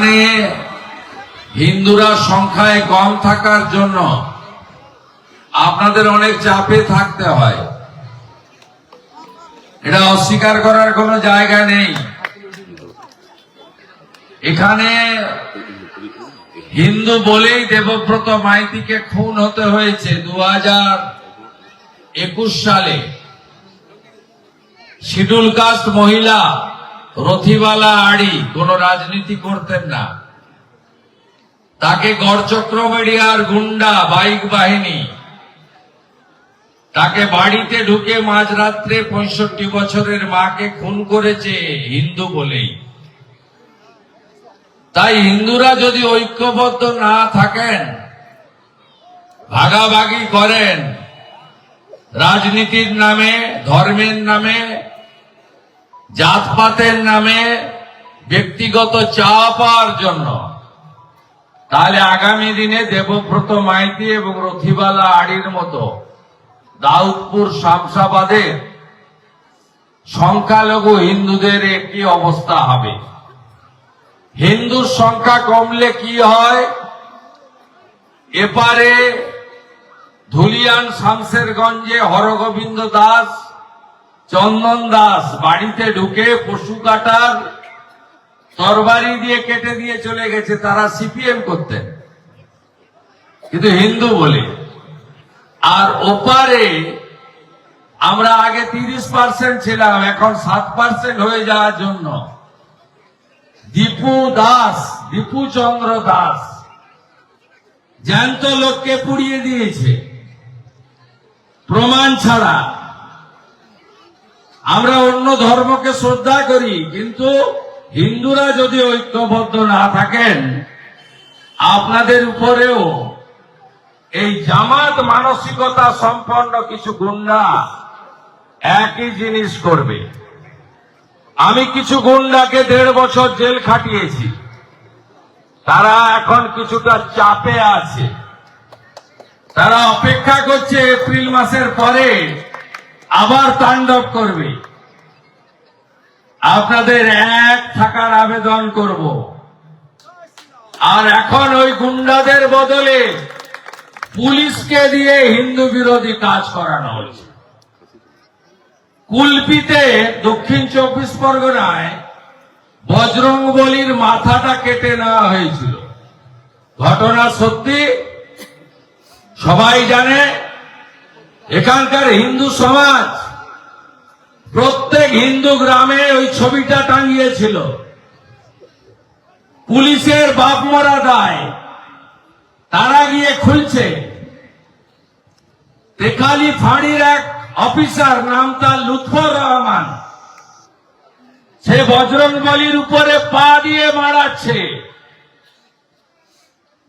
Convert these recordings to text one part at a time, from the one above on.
এখানে হিন্দুরা সংখ্যায় কম থাকার জন্য আপনাদের অনেক চাপে থাকতে হয়, এটা অস্বীকার করার কোনো জায়গা নেই। এখানে হিন্দু বলেই দেবব্রত মাইতিকে খুন হতে হয়েছে 2021 সালে। শিডিউল কাস্ট মহিলা রথিবালা আড়ি কোন রাজনীতি করতেন না, তাকে গড়চক্র মিডিয়ার গুন্ডা বাইক বাহিনী তাকে বাড়িতে ঢুকে মাঝরাত্রে 65 বছরের মাকে খুন করেছে হিন্দু বলেই। তাই হিন্দুরা যদি ঐক্যবদ্ধ না থাকেন, ভাগাভাগি করেন রাজনীতির নামে, ধর্মের নামে, জাতপাতের নামে, ব্যক্তিগত চাওয়া পাওয়ার জন্য, তাহলে আগামী দিনে দেবব্রত মাইতি এবং রথিবালা আড়ির মতো দাউদপুর শামসাবাদের সংখ্যালঘু হিন্দুদের একই অবস্থা হবে। হিন্দুর সংখ্যা কমলে কি হয়, এপারে ধুলিয়ান শামসেরগঞ্জে হরগোবিন্দ দাস, চন্দন দাস বাড়িতে ঢুকে পশু কাটার তরবারি দিয়ে কেটে দিয়ে চলে গেছে। তারা সিপিএম করতেন, কিন্তু হিন্দু বলে। আর ওপারে আমরা আগে 30% ছিলাম, এখন 7% হয়ে যাওয়ার জন্য দীপু চন্দ্র দাস জ্যান্ত লোককে পুড়িয়ে দিয়েছে প্রমাণ ছাড়া। আমরা অন্য ধর্মকে শ্রদ্ধা করি, কিন্তু হিন্দুরা যদি ঐক্যবদ্ধ না থাকেন, আপনাদের উপরেও এই জামাত মানসিকতা সম্পন্ন কিছু গুন্ডা একই জিনিস করবে। আমি কিছু গুন্ডাকে 1.5 বছর জেল খাটিয়েছি, তারা এখন কিছুটা চাপে আছে। তারা অপেক্ষা করছে এপ্রিল মাসের পরে আবার তাণ্ডব করবে। আপনাদের এক থাকার আবেদন করব। আর এখন ওই গুন্ডাদের বদলে পুলিশকে দিয়ে হিন্দু বিরোধী কাজ করানো হচ্ছে। কুলপিতে দক্ষিণ 24 পরগনায় বজরংবলীর মাথাটা কেটে নেওয়া হয়েছিল। ঘটনা সত্যি, সবাই জানে। এখানকার হিন্দু সমাজ প্রত্যেক হিন্দু গ্রামে ওই ছবিটা টাঙিয়েছিল। পুলিশের বাপ মরা দায়, তারা গিয়ে খুলছে। তেকালি ফাঁড়ির এক অফিসার, নাম তার লুৎফর রহমান, সে বজরংবলীর উপরে পা দিয়ে মারাচ্ছে।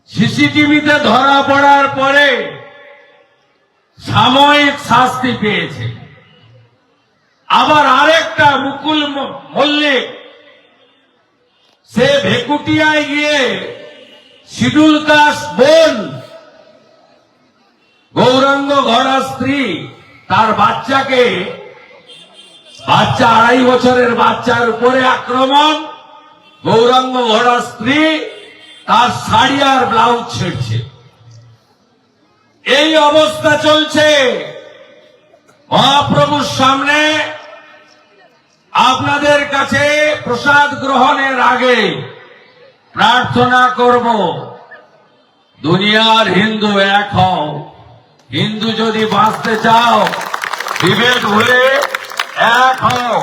সিসিটিভিতে ধরা পড়ার পরে সাময়িক শাস্তি পেয়েছে। আবার আরেকটা মুকুল মল্লিক, সে ভেকুটিয়ায় গিয়ে শিডিউল কাস্ট বোন গৌরাঙ্গ ঘোড়ার স্ত্রী, তার বাচ্চাকে, বাচ্চা 2.5 বছরের বাচ্চার উপরে আক্রমণ। গৌরাঙ্গ ঘোড়ার স্ত্রী তার শাড়ি আর ব্লাউজ ছেড়ছে। এই অবস্থা চলছে। মহাপ্রভুর সামনে আপনাদের কাছে প্রসাদ গ্রহণের আগে প্রার্থনা করব, দুনিয়ার হিন্দু এক হও। হিন্দু যদি বাঁচতে চাও, বিভেদ ভুলে এক হও।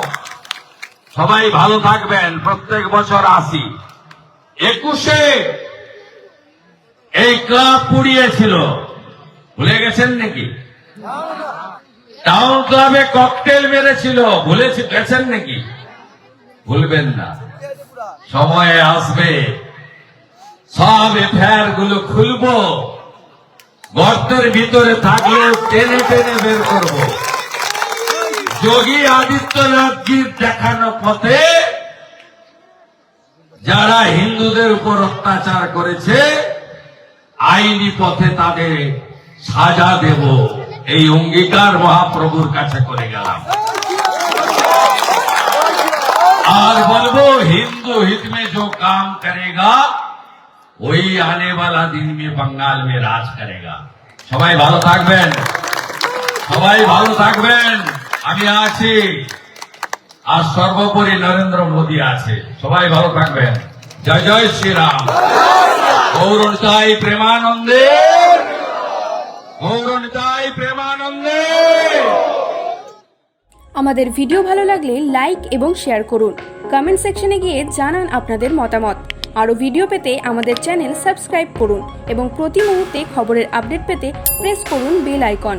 সবাই ভালো থাকবেন। প্রত্যেক বছর আসি। 21-এ এই ক্লাব পুড়িয়েছিল, ভুলে গেছেন নাকি? টাউন ক্লাবে ককটেল মেরেছিল, ভুলে গেছেন নাকি? ভুলবেন না। সময় আসবে, সব এফআইআর গুলো খুলবো, গর্তের ভিতরে থাকলে টেনে টেনে বের করব। যোগী আদিত্যনাথজির দেখানো পথে যারা হিন্দুদের উপর অত্যাচার করেছে, আইনি পথে তাদের সাজা দেব, এই অঙ্গীকার মহাপ্রভুর কাছে করে গেলাম। আর বলবো, হিন্দু হিত মে जो काम करेगा वही आने वाला दिन में बंगाल में राज करेगा। সবাই ভালো থাকবেন, সবাই ভালো থাকবেন। আমি আছি, আর সর্বোপরি নরেন্দ্র মোদী আছে। সবাই ভালো থাকবেন। জয় জয় শ্রীরাম। গৌরনিতাই প্রেমানন্দে, গৌরনিতাই প্রেমানন্দে। আমাদের ভিডিও ভালো লাগলে লাইক এবং শেয়ার করুন। কমেন্ট সেকশনে গিয়ে জানান আপনাদের মতামত। আরও ভিডিও পেতে আমাদের চ্যানেল সাবস্ক্রাইব করুন এবং প্রতি মুহূর্তে খবরের আপডেট পেতে প্রেস করুন বেল আইকন।